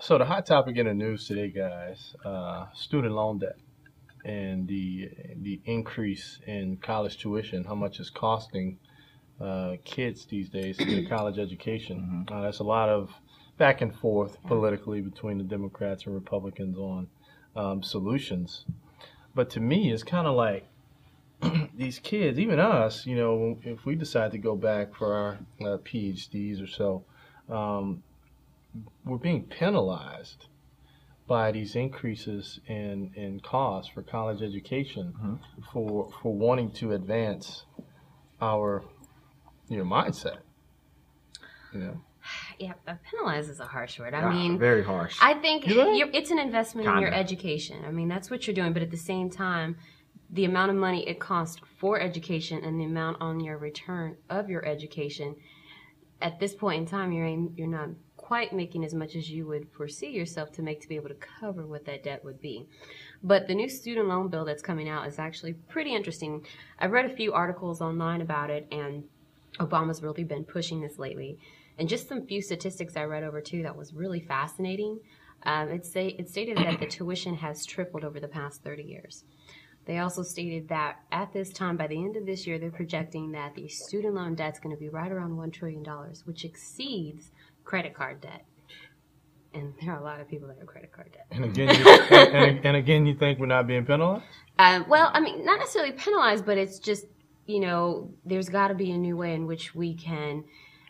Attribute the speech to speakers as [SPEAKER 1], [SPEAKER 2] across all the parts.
[SPEAKER 1] So the hot topic in the news today, guys, student loan debt and the increase in college tuition, how much it's costing kids these days to get a college education. That's a lot of back and forth politically between the Democrats and Republicans on solutions. But to me, it's kind of like these kids, even us, you know, if we decide to go back for our PhDs or so, we're being penalized by these increases in costs for college education for wanting to advance our mindset.
[SPEAKER 2] Yeah, penalize is a harsh word. I mean,
[SPEAKER 3] very harsh.
[SPEAKER 2] I think it's an investment in your education. I mean, that's what you're doing. But at the same time, the amount of money it costs for education and the amount on your return of your education, at this point in time, you're not quite making as much as you would foresee yourself to make to be able to cover what that debt would be. But the new student loan bill that's coming out is actually pretty interesting. I've read a few articles online about it, and Obama's really been pushing this lately. And just some few statistics I read over too that was really fascinating. It stated that the tuition has tripled over the past 30 years. They also stated that at this time, by the end of this year, they're projecting that the student loan debt's going to be right around $1 trillion, which exceeds credit card debt. And there are a lot of people that have credit card debt.
[SPEAKER 1] And again, you think we're not being penalized?
[SPEAKER 2] Well, I mean, not necessarily penalized, but it's just, there's got to be a new way in which we can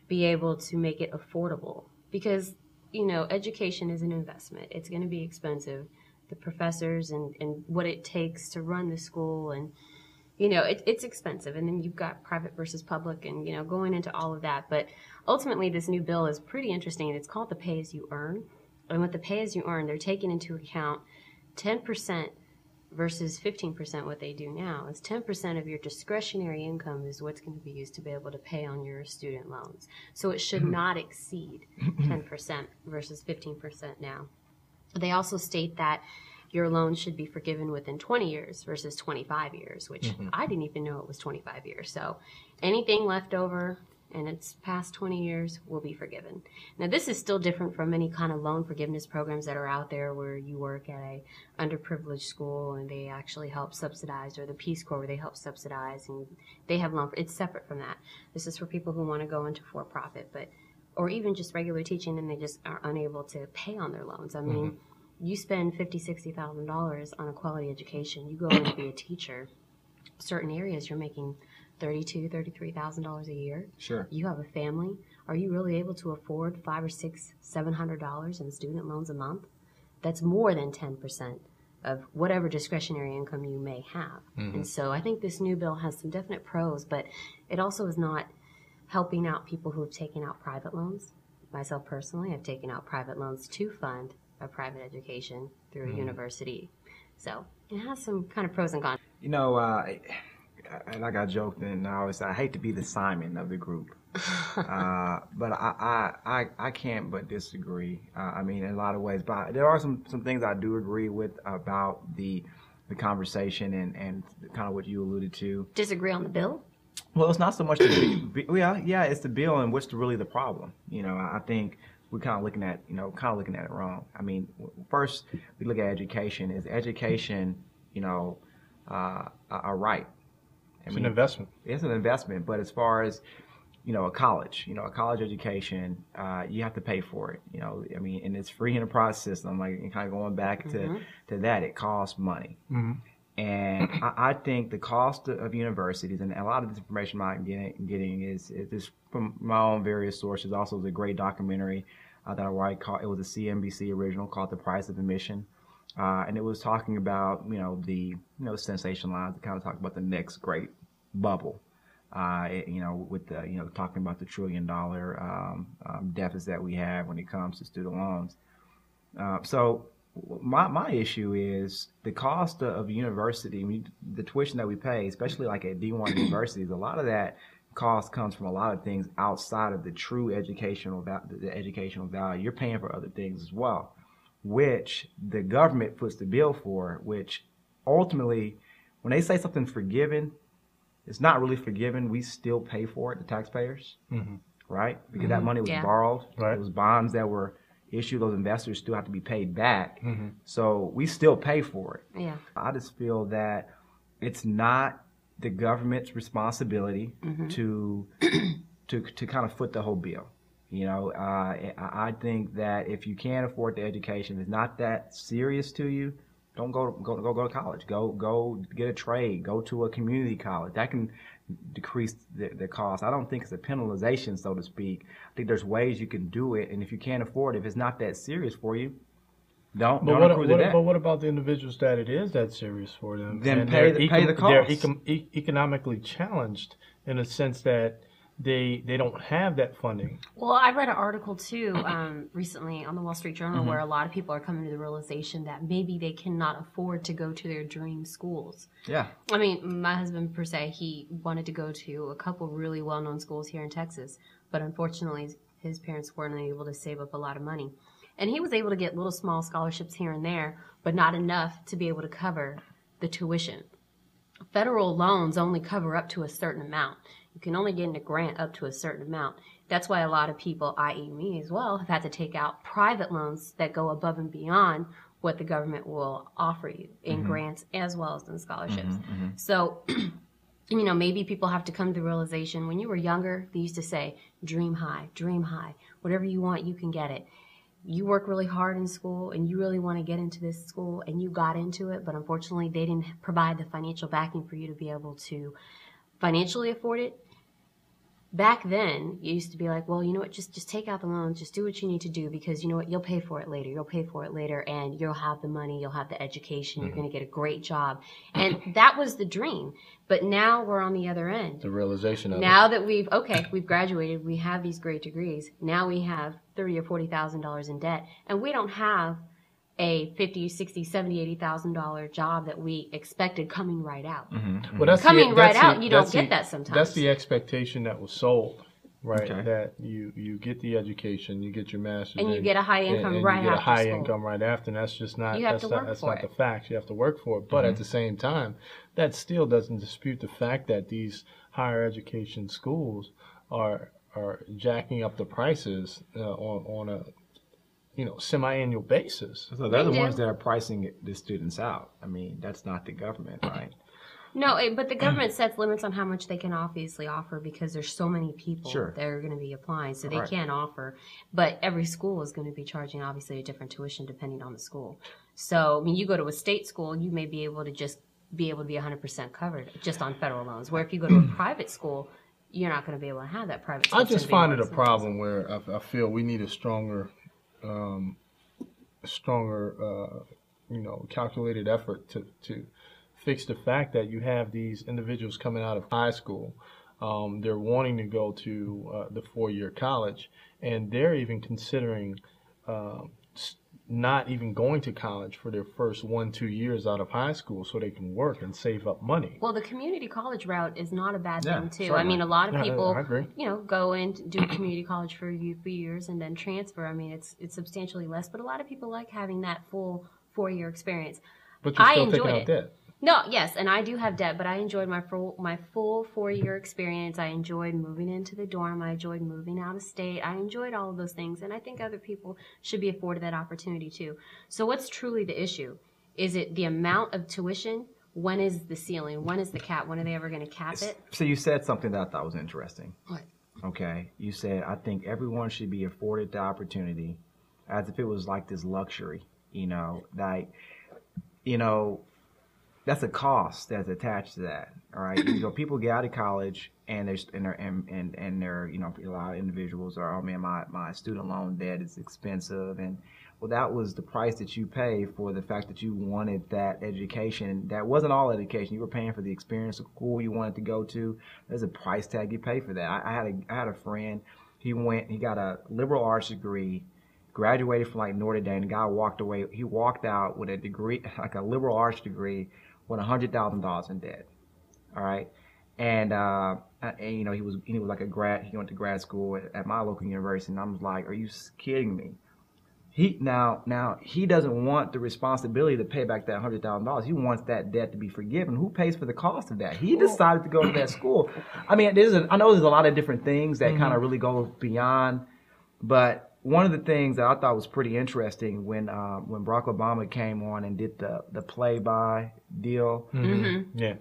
[SPEAKER 2] be able to make it affordable. Because, education is an investment. It's going to be expensive. The professors and what it takes to run the school, and it's expensive. And then you've got private versus public, and going into all of that. But ultimately, this new bill is pretty interesting. It's called the Pay As You Earn, and with the Pay As You Earn, they're taking into account 10% versus 15%. What they do now is 10% of your discretionary income is what's going to be used to be able to pay on your student loans. So it should not exceed 10% versus 15% now. They also state that your loan should be forgiven within 20 years versus 25 years, which I didn't even know it was 25 years. So anything left over and it's past 20 years will be forgiven. Now, this is still different from any kind of loan forgiveness programs that are out there where you work at a underprivileged school and they actually help subsidize, or the Peace Corps where they help subsidize and they have loan. It's separate from that. This is for people who want to go into for-profit, or even just regular teaching, and they just are unable to pay on their loans. I mean, you spend $50,000, $60,000 on a quality education. You go in to be a teacher. Certain areas you're making $32,000, $33,000 a year.
[SPEAKER 3] Sure.
[SPEAKER 2] You have a family. Are you really able to afford $500 or $600, $700 in student loans a month? That's more than 10% of whatever discretionary income you may have. And so I think this new bill has some definite pros, but it also is not helping out people who have taken out private loans. Myself personally, I've taken out private loans to fund a private education through a university. So it has some kind of pros and cons.
[SPEAKER 3] Like I joked, and I always say, I hate to be the Simon of the group. But I can't but disagree. I mean, in a lot of ways. But there are some things I do agree with about the conversation and kind of what you alluded to.
[SPEAKER 2] Disagree on the bill?
[SPEAKER 3] Well, it's not so much the yeah, it's the bill and what's really the problem. I think we're kind of looking at it wrong. I mean, first we look at education. Is education, a right?
[SPEAKER 1] It's an investment.
[SPEAKER 3] It's an investment, but as far as a college education, you have to pay for it. I mean, and it's free enterprise system. Like, and kind of going back to that, it costs money. And I think the cost of universities, and a lot of this information I'm getting is from my own various sources. Also, there's a great documentary that I write called, it was a CNBC original called "The Price of Admission," and it was talking about the sensation lines, kind of talk about the next great bubble. With the talking about the $1 trillion deficit that we have when it comes to student loans. So my issue is the cost of university, the tuition that we pay, especially like at D1 universities. A lot of that cost comes from a lot of things outside of the true educational value. You're paying for other things as well, which the government puts the bill for. Which ultimately, when they say something's forgiven, it's not really forgiven. We still pay for it, the taxpayers, right? Because that money was borrowed.
[SPEAKER 1] Right.
[SPEAKER 3] It was bonds that were issued. Those investors still have to be paid back. So we still pay for it.
[SPEAKER 2] Yeah.
[SPEAKER 3] I just feel that it's not the government's responsibility to kind of foot the whole bill. I think that if you can't afford the education, it's not that serious to you. Don't go to college. Go get a trade. Go to a community college. That can decrease the cost. I don't think it's a penalization, so to speak. I think there's ways you can do it, and if you can't afford it, if it's not that serious for you, don't accrue the debt.
[SPEAKER 1] But what about the individuals that it is that serious for them?
[SPEAKER 3] Then
[SPEAKER 1] and
[SPEAKER 3] pay the cost.
[SPEAKER 1] They're economically challenged in a sense that they don't have that funding.
[SPEAKER 2] Well, I read an article too recently on the Wall Street Journal where a lot of people are coming to the realization that maybe they cannot afford to go to their dream schools.
[SPEAKER 3] Yeah.
[SPEAKER 2] I mean, my husband, per se, he wanted to go to a couple really well-known schools here in Texas, but unfortunately his parents weren't able to save up a lot of money. And he was able to get little small scholarships here and there, but not enough to be able to cover the tuition. Federal loans only cover up to a certain amount. You can only get in a grant up to a certain amount. That's why a lot of people, i.e. me as well, have had to take out private loans that go above and beyond what the government will offer you in grants as well as in scholarships. So, maybe people have to come to the realization, when you were younger, they used to say, dream high, whatever you want, you can get it. You work really hard in school and you really want to get into this school and you got into it, but unfortunately they didn't provide the financial backing for you to be able to financially afford it. Back then, you used to be like, well, you know what, just take out the loans, just do what you need to do because you know what, you'll pay for it later and you'll have the money, you'll have the education, you're going to get a great job. And that was the dream. But now we're on the other end.
[SPEAKER 1] The realization of
[SPEAKER 2] now that we've graduated, we have these great degrees. Now we have $30,000 or $40,000 in debt, and we don't have a $50,000, $60,000, $70,000, $80,000 job that we expected coming right out.
[SPEAKER 1] Well, that's
[SPEAKER 2] coming right out, you don't get that sometimes.
[SPEAKER 1] That's the expectation that was sold, right?
[SPEAKER 3] Okay.
[SPEAKER 1] That you get the education, you get your master's,
[SPEAKER 2] and you get a high income
[SPEAKER 1] and
[SPEAKER 2] right
[SPEAKER 1] you get
[SPEAKER 2] after
[SPEAKER 1] a high
[SPEAKER 2] school.
[SPEAKER 1] income right after, and that's just not
[SPEAKER 2] You have to work
[SPEAKER 1] that's
[SPEAKER 2] for
[SPEAKER 1] not
[SPEAKER 2] it.
[SPEAKER 1] the facts. You have to work for it, but at the same time, that still doesn't dispute the fact that these higher education schools are jacking up the prices on a semi-annual basis.
[SPEAKER 3] So they're the ones that are pricing the students out. I mean, that's not the government, right?
[SPEAKER 2] No, but the government sets limits on how much they can obviously offer because there's so many people that are going to be applying, so they can't offer. But every school is going to be charging obviously a different tuition depending on the school. So, I mean, you go to a state school, you may be able to be 100% covered just on federal loans. Where if you go to a private school, you're not going to be able to have that private school.
[SPEAKER 1] I just find it a problem where I feel we need a stronger calculated effort to fix the fact that you have these individuals coming out of high school. They're wanting to go to the 4-year college, and they're even considering not even going to college for their first 1-2 years out of high school so they can work and save up money.
[SPEAKER 2] Well, the community college route is not a bad thing, too.
[SPEAKER 3] Certainly.
[SPEAKER 2] I mean, a lot of people,
[SPEAKER 1] I agree.
[SPEAKER 2] go and do community college for a few years and then transfer. I mean, it's substantially less, but a lot of people like having that full 4-year experience.
[SPEAKER 1] But you're still
[SPEAKER 2] I enjoyed
[SPEAKER 1] taking out
[SPEAKER 2] it.
[SPEAKER 1] debt.
[SPEAKER 2] No, yes, and I do have debt, but I enjoyed my full 4-year experience. I enjoyed moving into the dorm. I enjoyed moving out of state. I enjoyed all of those things, and I think other people should be afforded that opportunity too. So what's truly the issue? Is it the amount of tuition? When is the ceiling? When is the cap? When are they ever going to cap it?
[SPEAKER 3] So you said something that I thought was interesting.
[SPEAKER 2] What?
[SPEAKER 3] Okay. You said, I think everyone should be afforded the opportunity as if it was like this luxury, that's a cost that's attached to that. All right. People get out of college and they're a lot of individuals are, oh man, my student loan debt is expensive. And well, that was the price that you pay for the fact that you wanted that education. That wasn't all education. You were paying for the experience of school you wanted to go to. There's a price tag you pay for that. I had a friend. He got a liberal arts degree, graduated from like Notre Dame. The guy walked away. He walked out with a degree, like a liberal arts degree, with $100,000 in debt. All right. And you know, he was like a grad. He went to grad school at my local university, and I was like, "Are you kidding me?" He doesn't want the responsibility to pay back that $100,000. He wants that debt to be forgiven. Who pays for the cost of that? He decided to go to that school. I mean, I know there's a lot of different things that kind of really go beyond, but one of the things that I thought was pretty interesting when Barack Obama came on and did the play-by deal.
[SPEAKER 1] Yeah.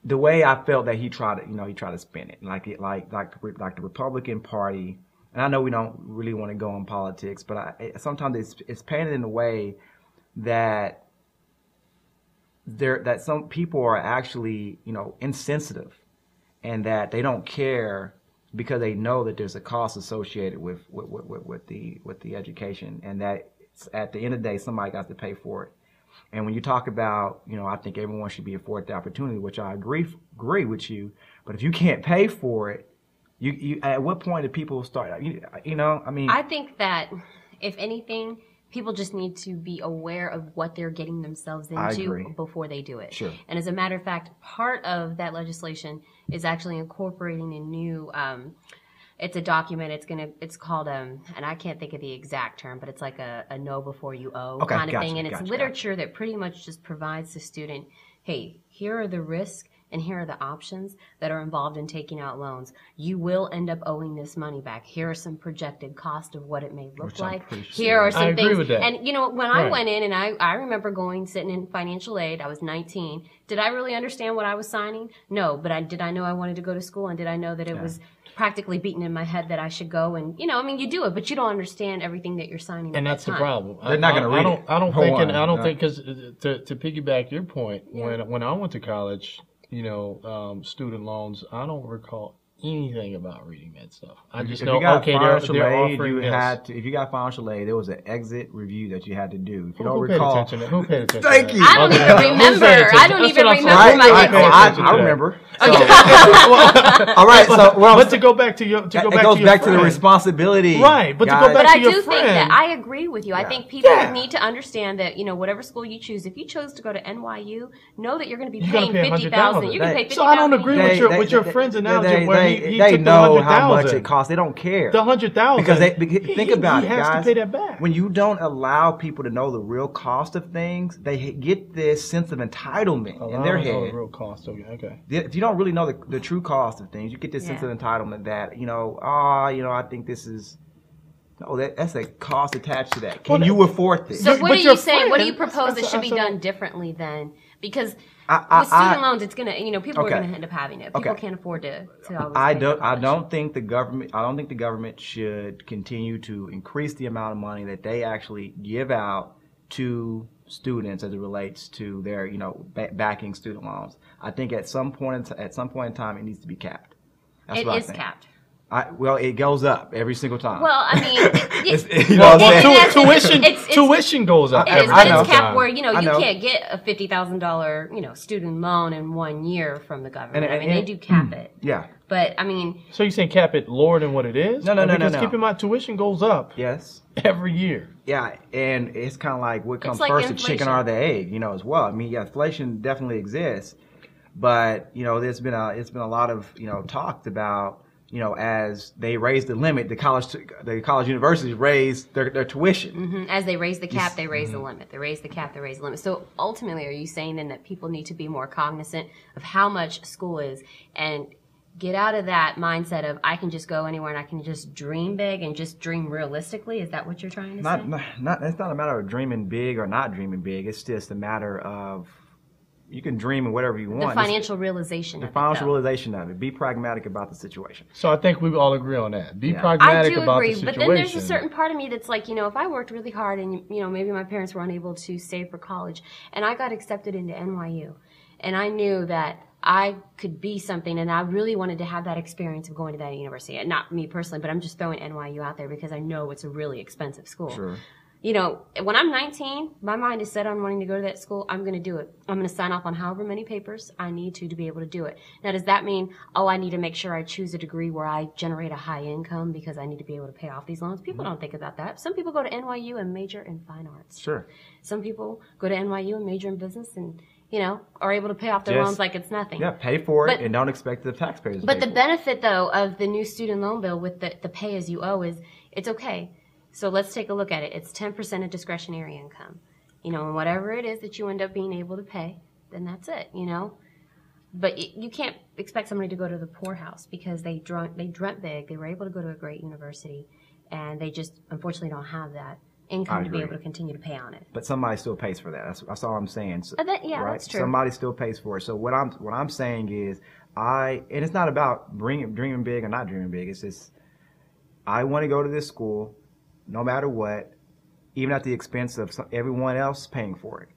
[SPEAKER 3] The way I felt that he tried to spin it like the Republican Party. And I know we don't really want to go on politics, but sometimes it's painted in a way that that some people are actually, you know, insensitive, and that they don't care because they know that there's a cost associated with the education, and that at the end of the day somebody got to pay for it. And when you talk about, you know, I think everyone should be afforded the opportunity, which I agree with you, but if you can't pay for it, you at what point do people start? You know, I mean,
[SPEAKER 2] I think that if anything, people just need to be aware of what they're getting themselves into before they do it.
[SPEAKER 3] Sure.
[SPEAKER 2] And as a matter of fact, part of that legislation is actually incorporating a new. It's a document. It's called and I can't think of the exact term, but it's like a know before you owe kind of thing. And it's literature that pretty much just provides the student, hey, here are the risks. And here are the options that are involved in taking out loans. You will end up owing this money back. Here are some projected cost of what it may look like. Here are some things. I agree with that. And, you know, when I went in, and I remember sitting in financial aid, I was 19. Did I really understand what I was signing? No, but did I know I wanted to go to school? And did I know that it was practically beaten in my head that I should go? And, you know, I mean, you do it, but you don't understand everything that you're signing.
[SPEAKER 1] And that's the problem.
[SPEAKER 3] They're not going to read it.
[SPEAKER 1] I don't think, because to piggyback your point, when I went to college, you know, student loans, I don't recall anything about reading that stuff. I just know, okay, they're offering this.
[SPEAKER 3] If you got financial aid, there was an exit review that you had to do. If you
[SPEAKER 1] don't
[SPEAKER 3] recall.
[SPEAKER 1] Who paid attention?
[SPEAKER 3] Thank you.
[SPEAKER 2] I don't even remember. I don't even remember
[SPEAKER 3] I remember. All right. So,
[SPEAKER 1] but to go back to your,
[SPEAKER 3] it goes back to the responsibility.
[SPEAKER 1] Right. But to go back to your friend. But I do
[SPEAKER 2] think that I agree with you. I think people need to understand that, you know, whatever school you choose, if you chose to go to NYU, know that you're going to be paying $50,000. You're going to pay $50,000.
[SPEAKER 1] So I don't agree with your friend's analogy where
[SPEAKER 3] they know how much it costs. They don't care.
[SPEAKER 1] The $100,000.
[SPEAKER 3] Because think about it, guys.
[SPEAKER 1] He has to pay that back.
[SPEAKER 3] When you don't allow people to know the real cost of things, they get this sense of entitlement in their head.
[SPEAKER 1] Know the real cost. Okay.
[SPEAKER 3] If you don't really know the true cost of things, you get this sense of entitlement that, you know, I think this is. No, that's a cost attached to that. Can you afford this?
[SPEAKER 2] So what are you saying? What do you propose that should be done differently then? Because with student loans, it's gonna, you know, people are gonna end up having it. People can't afford to always
[SPEAKER 3] I don't think the government should continue to increase the amount of money that they actually give out to students as it relates to their, you know, backing student loans. I think at some point in time it needs to be capped. That's what I think. It is
[SPEAKER 2] capped.
[SPEAKER 3] Well, it goes up every single time.
[SPEAKER 2] Well, I mean,
[SPEAKER 1] tuition goes up.
[SPEAKER 2] It is, but it's capped where, you know, you can't get a $50,000, you know, student loan in 1 year from the government. They do cap it.
[SPEAKER 3] Yeah.
[SPEAKER 2] But I mean,
[SPEAKER 1] so you're saying cap it lower than what it is?
[SPEAKER 3] No.
[SPEAKER 1] Because keep in mind, tuition goes up.
[SPEAKER 3] Yes.
[SPEAKER 1] Every year.
[SPEAKER 3] Yeah, and it's kind of like what comes
[SPEAKER 2] like
[SPEAKER 3] first,
[SPEAKER 2] inflation.
[SPEAKER 3] the chicken or the egg, you know, as well. I mean, yeah, inflation definitely exists, but you know, it's been a lot of, you know, talked about, you know, as they raise the limit, the college universities raise their tuition.
[SPEAKER 2] Mm-hmm. As they raise the cap, they raise the limit. They raise the cap, they raise the limit. So ultimately, are you saying then that people need to be more cognizant of how much school is and get out of that mindset of I can just go anywhere and I can just dream big and just dream realistically? Is that what you're trying to say?
[SPEAKER 3] It's not a matter of dreaming big or not dreaming big. It's just a matter of you can dream in whatever you want.
[SPEAKER 2] The financial realization of it.
[SPEAKER 3] The financial realization of it. Be pragmatic about the situation.
[SPEAKER 1] So I think we all agree on that. Be pragmatic about the situation.
[SPEAKER 2] But then there's a certain part of me that's like, you know, if I worked really hard and, you know, maybe my parents were unable to save for college and I got accepted into NYU and I knew that I could be something and I really wanted to have that experience of going to that university. And not me personally, but I'm just throwing NYU out there because I know it's a really expensive school.
[SPEAKER 3] Sure.
[SPEAKER 2] You know, when I'm 19, my mind is set on wanting to go to that school. I'm going to do it. I'm going to sign off on however many papers I need to be able to do it. Now, does that mean, oh, I need to make sure I choose a degree where I generate a high income because I need to be able to pay off these loans? People don't think about that. Some people go to NYU and major in fine arts.
[SPEAKER 3] Sure.
[SPEAKER 2] Some people go to NYU and major in business and, you know, are able to pay off their loans like it's nothing.
[SPEAKER 3] Yeah, pay for it and don't expect the taxpayers to pay
[SPEAKER 2] But the
[SPEAKER 3] for
[SPEAKER 2] benefit, though, of the new student loan bill with the pay as you owe is it's okay. So let's take a look at it. It's 10% of discretionary income. You know, and whatever it is that you end up being able to pay, then that's it, you know. But you can't expect somebody to go to the poorhouse because they dreamt big. They were able to go to a great university, and they just unfortunately don't have that income to be able to continue to pay on it.
[SPEAKER 3] But somebody still pays for that. That's all I'm saying. So, right?
[SPEAKER 2] That's true.
[SPEAKER 3] Somebody still pays for it. So what I'm saying is and it's not about dreaming big or not dreaming big. It's just I want to go to this school no matter what, even at the expense of everyone else paying for it.